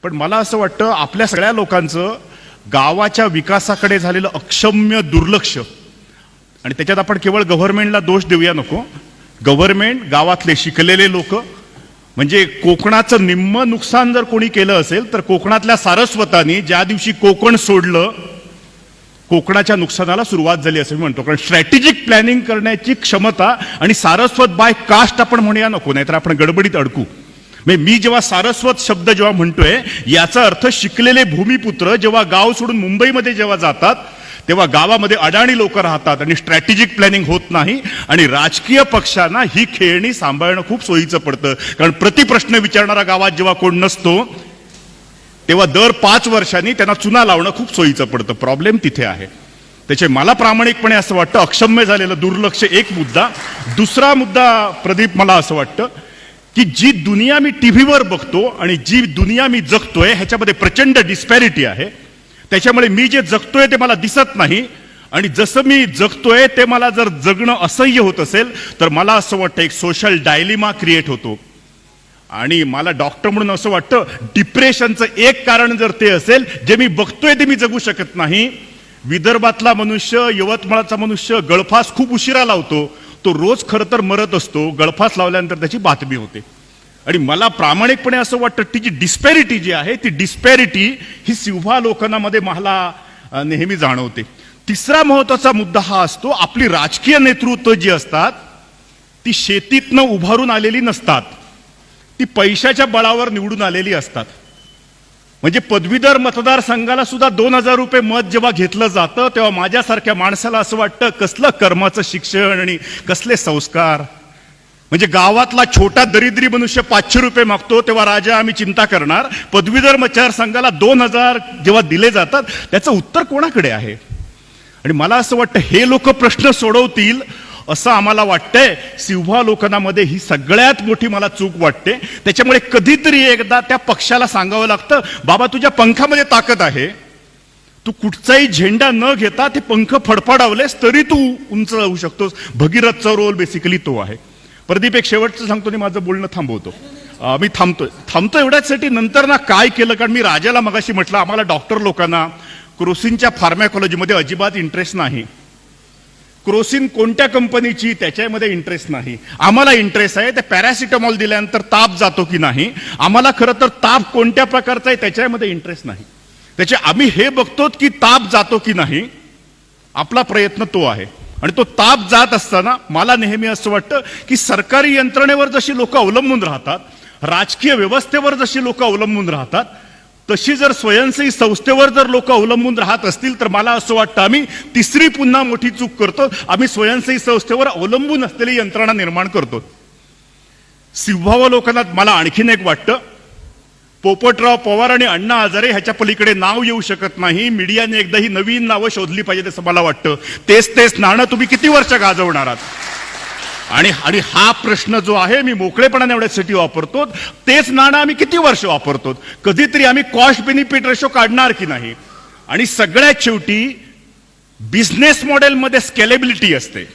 पण मला असं वाटतं आपल्या सगळ्या लोकांचं गावाच्या विकासाकडे झालेलं अक्षम्य दुर्लक्ष, आणि त्याच्यात आपण केवळ गव्हर्नमेंटला दोष देऊया नको. गव्हर्नमेंट, गावातले शिकलेले लोक, म्हणजे कोकणाचं निम्म नुकसान जर कोणी केलं असेल तर कोकणातल्या सारस्वतांनी ज्या दिवशी कोकण सोडलं, कोकणाच्या नुकसानाला सुरुवात झाली असं मी म्हणतो. कारण स्ट्रॅटेजिक प्लॅनिंग करण्याची क्षमता, आणि सारस्वत बाय कास्ट आपण म्हणूया नको, नाहीतर आपण गडबडीत अडकू. मी जेव्हा सारस्वत शब्द जेव्हा म्हणतोय याचा अर्थ शिकलेले भूमिपुत्र जेव्हा गाव सोडून मुंबईमध्ये जेव्हा जातात तेव्हा गावामध्ये अडाणी लोक राहतात आणि स्ट्रॅटेजिक प्लॅनिंग होत नाही, आणि राजकीय पक्षांना ही खेळणी सांभाळणं खूप सोयीचं पडतं. कारण प्रतिप्रश्न विचारणारा गावात जेव्हा कोण नसतो तेव्हा दर 5 वर्षांनी त्यांना चुना लावणं खूप सोयीचं पडतं. प्रॉब्लेम तिथे आहे. त्याचे मला प्रामाणिकपणे असं वाटतं अक्षम्य झालेलं दुर्लक्ष एक मुद्दा. दुसरा मुद्दा प्रदीप, मला असं वाटतं की जी दुनिया मी टीव्हीवर बघतो आणि जी दुनिया मी जगतोय ह्याच्यामध्ये प्रचंड डिस्पॅरिटी आहे. त्याच्यामुळे मी जे जगतोय ते मला दिसत नाही, आणि जसं मी जगतोय ते मला जर जगणं असह्य होत असेल तर मला असं वाटतं एक सोशल डायलिमा क्रिएट होतो. आणि मला डॉक्टर म्हणून असं वाटतं डिप्रेशनचं एक कारण जर ते असेल जे मी बघतोय ते मी जगू शकत नाही. विदर्भातला मनुष्य, यवतमाळचा मनुष्य गळफास खूप उशिरा लावतो, तो रोज खरं तर मरत असतो. गळफास लावल्यानंतर त्याची बातमी होते. आणि मला प्रामाणिकपणे असं वाटतं ती जी डिस्पॅरिटी जी आहे ती डिस्पॅरिटी ही सिंहावलोकनामध्ये मला नेहमी जाणवते. तिसरा महत्वाचा मुद्दा हा असतो, आपली राजकीय नेतृत्व जी असतात ती शेतीतनं उभारून आलेली नसतात, ती पैशाच्या बळावर निवडून आलेली असतात. म्हणजे पदवीधर मतदारसंघाला सुद्धा 2000 रुपये मत जेव्हा घेतलं जातं तेव्हा माझ्यासारख्या माणसाला असं वाटतं कसलं कर्माचं शिक्षण आणि कसले संस्कार. म्हणजे गावातला छोटा दरिद्री मनुष्य 500 रुपये मागतो तेव्हा राजा आम्ही चिंता करणार, पदवीधर मतदारसंघाला 2000 जेव्हा दिले जातात त्याचं उत्तर कोणाकडे आहे. आणि मला असं वाटतं हे लोक प्रश्न सोडवतील असं आम्हाला वाटतंय. सिंहावलोकनामध्ये ही सगळ्यात मोठी मला चूक वाटते. त्याच्यामुळे कधीतरी एकदा त्या पक्षाला सांगावं लागतं, बाबा तुझ्या पंखामध्ये ताकद आहे, तू कुठचाही झेंडा न घेता ते पंख फडफडावलेस तरी तू उंच राहू शकतोस. भगीरथचा रोल बेसिकली तो आहे. प्रदीप, एक शेवटचं सांगतो आणि माझं बोलणं थांबवतो. मी थांबतो एवढ्याचसाठी, नंतर ना काय केलं, कारण मी राजाला मगाशी म्हटलं आम्हाला डॉक्टर लोकांना क्रोसिनच्या फार्मॅकॉलॉजीमध्ये अजिबात इंटरेस्ट नाही. क्रोसिन कोणत्या कंपनीची त्याच्यामध्ये इंटरेस्ट नाही. आम्हाला इंटरेस्ट आहे त्या पॅरासिटामॉल दिल्यानंतर ताप जातो की नाही. आम्हाला खरं तर ताप कोणत्या प्रकारचा आहे त्याच्यामध्ये इंटरेस्ट नाही. त्याचे आम्ही हे बघतो की ताप जातो की नाही, आपला प्रयत्न तो आहे. आणि तो ताप जात असताना मला नेहमी असं वाटतं की सरकारी यंत्रणेवर जशी लोक अवलंबून राहतात, राजकीय व्यवस्थेवर जशी लोक अवलंबून राहतात, तशी जर स्वयंसेवी संस्थेवर जर लोक अवलंबून राहत असतील तर मला असं वाटतं आम्ही तिसरी पुन्हा मोठी चूक करतो. आम्ही स्वयंसेवी संस्थेवर अवलंबून असलेली यंत्रणा निर्माण करतो. सिंहावलोकनात मला आणखीन एक वाटतं, पोपटराव पवार आणि अण्णा हजारे ह्याच्या पलीकडे नाव येऊ शकत नाही. मीडियाने एकदा ही नवीन नावं शोधली पाहिजे असं मला वाटतं. तेच नाणं तुम्ही किती वर्ष गाजवणार आहात. आणि हा प्रश्न जो आहे मी मोकळेपणाने एवढ्यासाठी वापरतो, तेच नाणं आम्ही किती वर्ष वापरतो. कधीतरी आम्ही कॉस्ट बेनिफिट रेशो काढणार की नाही. आणि सगळ्यात शेवटी बिझनेस मॉडेलमध्ये स्केलेबिलिटी असते.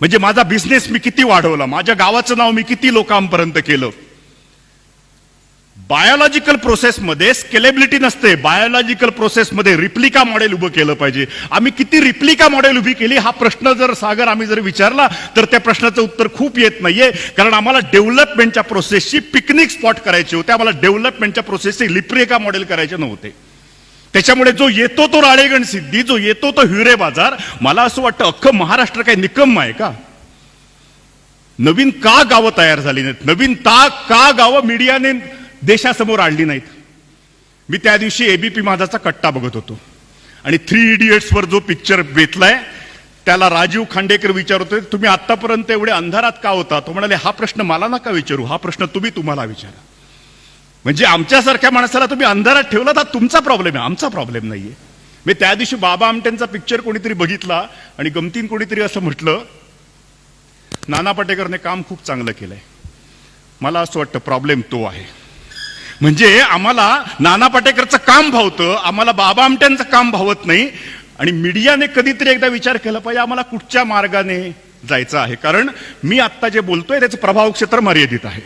म्हणजे माझा बिझनेस मी किती वाढवला, माझ्या गावाचं नाव मी किती लोकांपर्यंत केलं. बायोलॉजिकल प्रोसेसमध्ये स्केलेबिलिटी नसते. बायोलॉजिकल प्रोसेसमध्ये रिप्लिका मॉडेल उभं केलं पाहिजे. आम्ही किती रिप्लिका मॉडेल उभी केली हा प्रश्न जर सागर आम्ही जर विचारला तर त्या प्रश्नाचं उत्तर खूप येत नाहीये. कारण आम्हाला डेव्हलपमेंटच्या प्रोसेसची पिकनिक स्पॉट करायचे होते, आम्हाला डेव्हलपमेंटच्या प्रोसेसचे रिप्लिका मॉडेल करायचे नव्हते. त्याच्यामुळे जो येतो तो राळेगण सिद्धी, जो येतो तो हिरे बाजार. मला असं वाटतं अख्खं महाराष्ट्र काय निकम्म आहे का? नवीन का गावं तयार झाली नाहीत, नवीन का गावं मीडियाने देशासमोर आणली नाहीत. मी त्या दिवशी एबीपी माझाचा कट्टा बघत होतो आणि 3 इडियट्स वर जो पिक्चर बेतलाय त्याला राजीव खांडेकर विचारत होते, तुम्ही आतापर्यंत एवढे अंधारात का होता? तो म्हणाले हा प्रश्न मला नका विचारू, हा प्रश्न तुम्हाला विचारा. म्हणजे आमच्यासारख्या माणसाला तुम्ही अंधारात ठेवला तर तुमचा प्रॉब्लेम आहे, आमचा प्रॉब्लेम नाहीये. मी त्या दिवशी बाबा आमटेंचा पिक्चर कोणीतरी बघितला आणि गमतीन कोणीतरी असं म्हटलं, नाना पाटेकरने काम खूप चांगलं केलंय. मला असं वाटतं प्रॉब्लेम तो आहे. म्हणजे आम्हाला नाना पाटेकरचं काम भावतं, आम्हाला बाबा आमट्यांचं काम भावत नाही. आणि मीडियाने कधीतरी एकदा विचार केला पाहिजे आम्हाला कुठच्या मार्गाने जायचं आहे. कारण मी आत्ता जे बोलतोय त्याचं प्रभाव क्षेत्र मर्यादित आहे.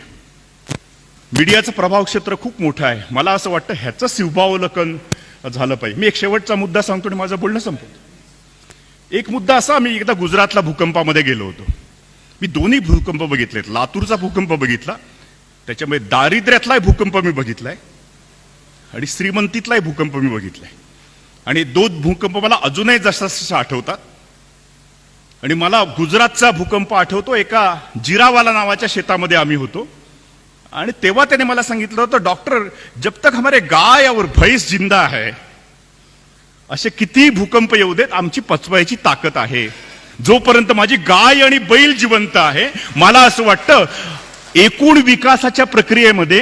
मीडियाचं प्रभाव क्षेत्र खूप मोठं आहे. मला असं वाटतं ह्याचं शिवभावावलोकन झालं पाहिजे. मी एक शेवटचा मुद्दा सांगतो आणि माझं बोलणं संपवतो. एक मुद्दा असा, मी एकदा गुजरातला भूकंपामध्ये गेलो होतो. मी दोन्ही भूकंप बघितलेत. लातूरचा भूकंप बघितला, त्याच्यामध्ये दारिद्र्यातलाही भूकंप मी बघितलाय आणि श्रीमंतीतलाही भूकंप मी बघितलाय. आणि दोन भूकंप मला अजूनही जसं आठवतात. आणि मला गुजरातचा भूकंप आठवतो. एका जिरावाला नावाच्या शेतामध्ये आम्ही होतो आणि तेव्हा त्याने मला सांगितलं होतं, डॉक्टर जब तक हमारे गाय और भैंस जिंदा है, असे किती भूकंप येऊ देत, आमची पचवायची ताकद आहे. जोपर्यंत माझी गाय आणि बैल जिवंत आहे, मला असं वाटतं एकूण विकासाच्या प्रक्रियेमध्ये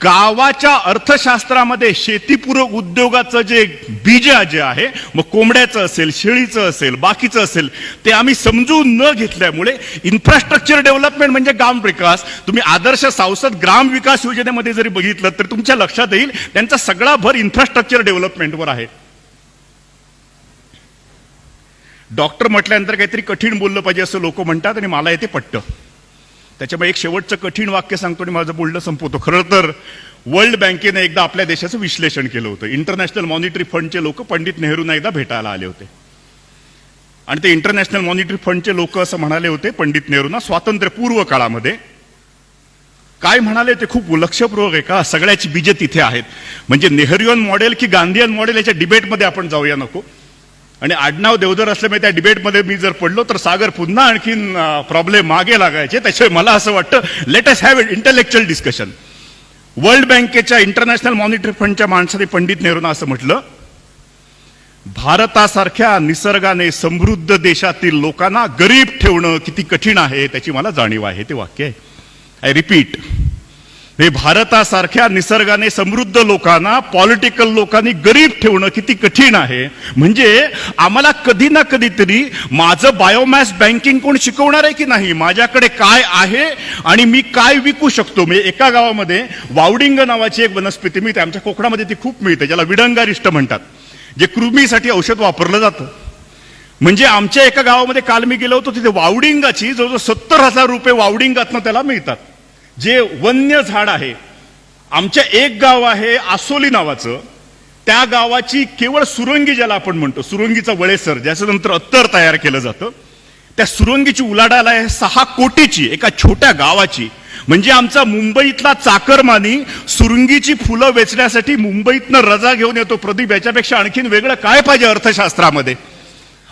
गावाच्या अर्थशास्त्रामध्ये शेतीपूरक उद्योगाचं जे बीज जे आहे, मग कोंबड्याचं असेल, शेळीचं असेल, बाकीचं असेल, ते आम्ही समजून न घेतल्यामुळे इन्फ्रास्ट्रक्चर डेव्हलपमेंट म्हणजे ग्राम विकास. तुम्ही आदर्श सांसद ग्राम विकास योजनेमध्ये जरी बघितलं तर तुमच्या लक्षात येईल त्यांचा सगळा भर इन्फ्रास्ट्रक्चर डेव्हलपमेंटवर आहे. डॉक्टर म्हटल्यानंतर काहीतरी कठीण बोललं पाहिजे असं लोक म्हणतात आणि मला ते पटतं. त्याच्यामुळे एक शेवटचं कठीण वाक्य सांगतो आणि माझं बोलणं संपवतो. खरं तर वर्ल्ड बँकेने एकदा आपल्या देशाचं विश्लेषण केलं होतं. इंटरनॅशनल मॉनिटरी फंडचे लोक पंडित नेहरूंना एकदा भेटायला आले होते आणि ते इंटरनॅशनल मॉनिटरी फंडचे लोक असं म्हणाले होते पंडित नेहरूंना, स्वातंत्र्यपूर्व काळामध्ये काय म्हणाले ते खूप लक्षपूर्वक आहे का, सगळ्याची बीजे तिथे आहेत. म्हणजे नेहरूयन मॉडेल की गांधीयन मॉडेल याच्या डिबेटमध्ये आपण जाऊया नको. आणि आडनाव देवधर असल्यामुळे त्या डिबेटमध्ये मी जर पडलो तर सागर पुन्हा आणखीन प्रॉब्लेम मागे लागायचे. त्याच्यामुळे मला असं वाटतं let us have intellectual discussion. World बँकेच्या इंटरनॅशनल मॉनिटरी फंडच्या माणसाने पंडित नेहरूंना असं म्हटलं, भारतासारख्या निसर्गाने समृद्ध देशातील लोकांना गरीब ठेवणं किती कठीण आहे त्याची मला जाणीव आहे. ते वाक्य आहे. आय रिपीट, हे भारतासारख्या निसर्गाने समृद्ध लोकांना पॉलिटिकल लोकांनी गरीब ठेवणं किती कठीण आहे. म्हणजे आम्हाला कधी ना कधीतरी माझं बायोमॅस बँकिंग कोण शिकवणार आहे की नाही, माझ्याकडे काय आहे आणि मी काय विकू शकतो. मी एका गावामध्ये वावडिंग नावाची एक वनस्पती मिळते, आमच्या कोकणामध्ये ती खूप मिळते, ज्याला विडंगारिष्ट म्हणतात, जे कृमीसाठी औषध वापरलं जातं. म्हणजे आमच्या एका गावामध्ये काल मी गेलो होतो, तिथे वावडिंगाची जवळजवळ 70,000 रुपये वावडिंगातनं त्याला मिळतात, जे वन्य झाड आहे. आमच्या एक गाव आहे आसोली नावाचं, त्या गावाची केवळ सुरंगी, ज्याला आपण म्हणतो सुरंगीचा वळेसर, ज्याचं नंतर अत्तर तयार केलं जातं, त्या सुरंगीची उलाढाल आहे 6 कोटीची एका छोट्या गावाची. म्हणजे आमचा मुंबईतला चाकरमानी सुरंगीची फुलं वेचण्यासाठी मुंबईतनं रजा घेऊन येतो. प्रदीप, याच्यापेक्षा आणखीन वेगळं काय पाहिजे अर्थशास्त्रामध्ये.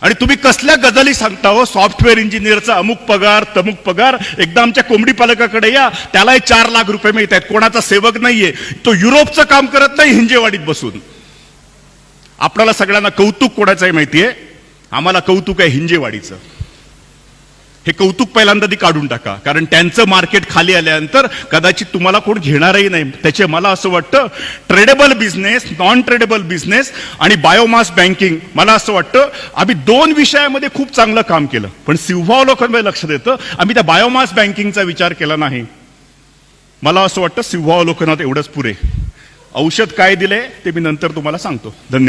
आणि तुम्ही कसल्या गजाली सांगता हो, सॉफ्टवेअर इंजिनियरचा अमुक पगार तमुक पगार. एकदा आमच्या कोंबडी पालकाकडे या, त्यालाही 4 लाख रुपये मिळत आहेत. कोणाचा सेवक नाहीये, तो युरोपचं काम करत नाही हिंजेवाडीत बसून. आपल्याला सगळ्यांना कौतुक कोणाचं आहे माहितीये, आम्हाला कौतुक आहे हिंजेवाडीचं. हे कौतुक पहिल्यांदा ती काढून टाका, कारण त्यांचं मार्केट खाली आल्यानंतर कदाचित तुम्हाला कोण घेणारही नाही. त्याचे मला असं वाटतं tradable business, non tradable business आणि बायोमास बँकिंग, मला असं वाटतं आम्ही 2 विषयामध्ये खूप चांगलं काम केलं. पण शिवभावावलोकनामध्ये लक्षात येतं आम्ही त्या बायोमास बँकिंगचा विचार केला नाही. मला असं वाटतं शिवभावावलोकनात एवढंच पुरे. औषध काय दिले ते मी नंतर तुम्हाला सांगतो. धन्यवाद.